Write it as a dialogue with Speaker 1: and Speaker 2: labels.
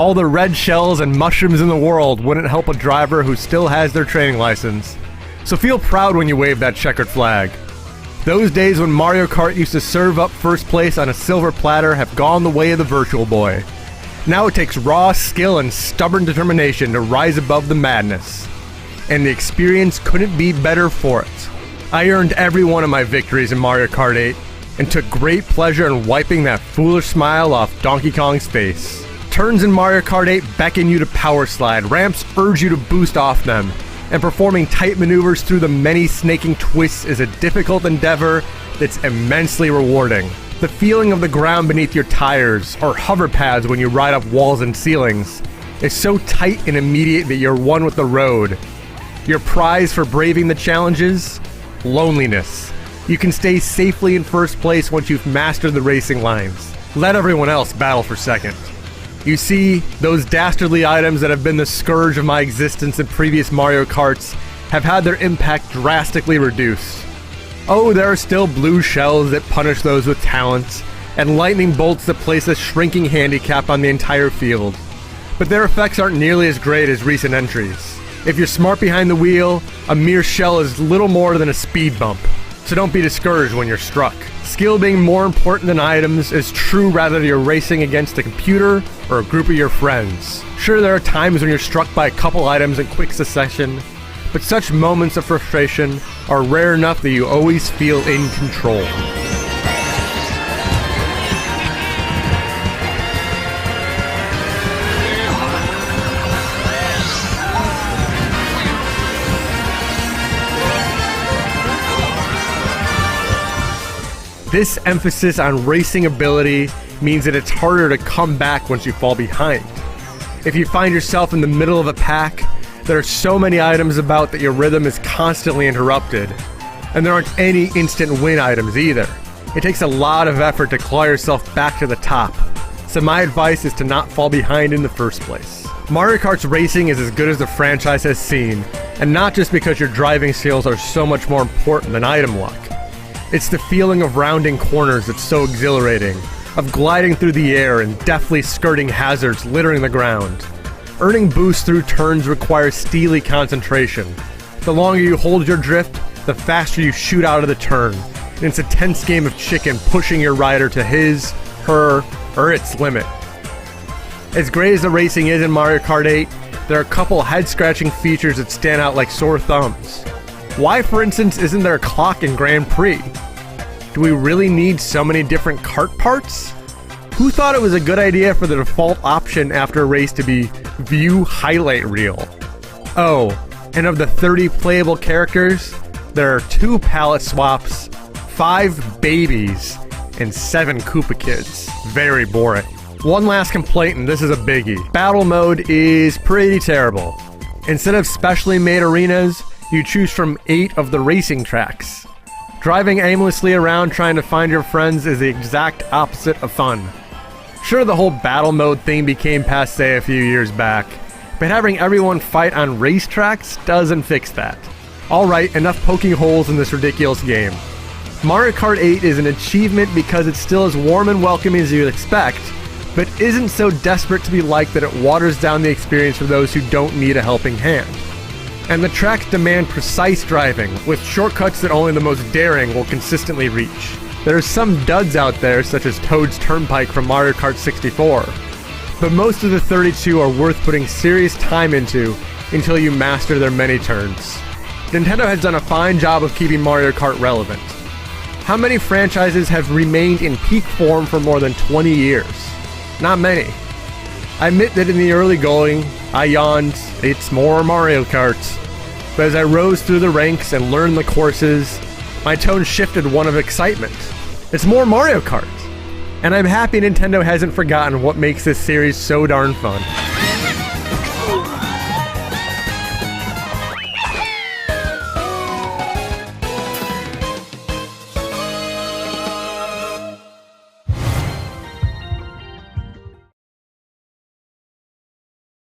Speaker 1: All the red shells and mushrooms in the world wouldn't help a driver who still has their training license. So feel proud when you wave that checkered flag. Those days when Mario Kart used to serve up first place on a silver platter have gone the way of the Virtual Boy. Now it takes raw skill and stubborn determination to rise above the madness. And the experience couldn't be better for it. I earned every one of my victories in Mario Kart 8, and took great pleasure in wiping that foolish smile off Donkey Kong's face. Turns in Mario Kart 8 beckon you to power slide, ramps urge you to boost off them, and performing tight maneuvers through the many snaking twists is a difficult endeavor that's immensely rewarding. The feeling of the ground beneath your tires, or hover pads when you ride up walls and ceilings, is so tight and immediate that you're one with the road. Your prize for braving the challenges? Loneliness. You can stay safely in first place once you've mastered the racing lines. Let everyone else battle for second. You see, those dastardly items that have been the scourge of my existence in previous Mario Karts have had their impact drastically reduced. Oh, there are still blue shells that punish those with talent, and lightning bolts that place a shrinking handicap on the entire field. But their effects aren't nearly as great as recent entries. If you're smart behind the wheel, a mere shell is little more than a speed bump, so don't be discouraged when you're struck. Skill being more important than items is true whether you're racing against a computer or a group of your friends. Sure, there are times when you're struck by a couple items in quick succession, but such moments of frustration are rare enough that you always feel in control. This emphasis on racing ability means that it's harder to come back once you fall behind. If you find yourself in the middle of a pack, there are so many items about that your rhythm is constantly interrupted. And there aren't any instant win items either. It takes a lot of effort to claw yourself back to the top. So my advice is to not fall behind in the first place. Mario Kart's racing is as good as the franchise has seen, and not just because your driving skills are so much more important than item luck. It's the feeling of rounding corners that's so exhilarating, of gliding through the air and deftly skirting hazards littering the ground. Earning boosts through turns requires steely concentration. The longer you hold your drift, the faster you shoot out of the turn. And it's a tense game of chicken pushing your rider to his, her, or its limit. As great as the racing is in Mario Kart 8, there are a couple head-scratching features that stand out like sore thumbs. Why, for instance, isn't there a clock in Grand Prix? Do we really need so many different kart parts? Who thought it was a good idea for the default option after a race to be View Highlight Reel? Oh, and of the 30 playable characters, there are 2 palette swaps, 5 babies, and 7 Koopa Kids. Very boring. One last complaint, and this is a biggie. Battle mode is pretty terrible. Instead of specially made arenas, you choose from 8 of the racing tracks. Driving aimlessly around trying to find your friends is the exact opposite of fun. Sure, the whole battle mode thing became passé a few years back, but having everyone fight on racetracks doesn't fix that. Alright, enough poking holes in this ridiculous game. Mario Kart 8 is an achievement because it's still as warm and welcoming as you'd expect, but isn't so desperate to be liked that it waters down the experience for those who don't need a helping hand. And the tracks demand precise driving, with shortcuts that only the most daring will consistently reach. There are some duds out there, such as Toad's Turnpike from Mario Kart 64, but most of the 32 are worth putting serious time into until you master their many turns. Nintendo has done a fine job of keeping Mario Kart relevant. How many franchises have remained in peak form for more than 20 years? Not many. I admit that in the early going, I yawned, it's more Mario Kart. But as I rose through the ranks and learned the courses, my tone shifted one of excitement. It's more Mario Kart! And I'm happy Nintendo hasn't forgotten what makes this series so darn fun.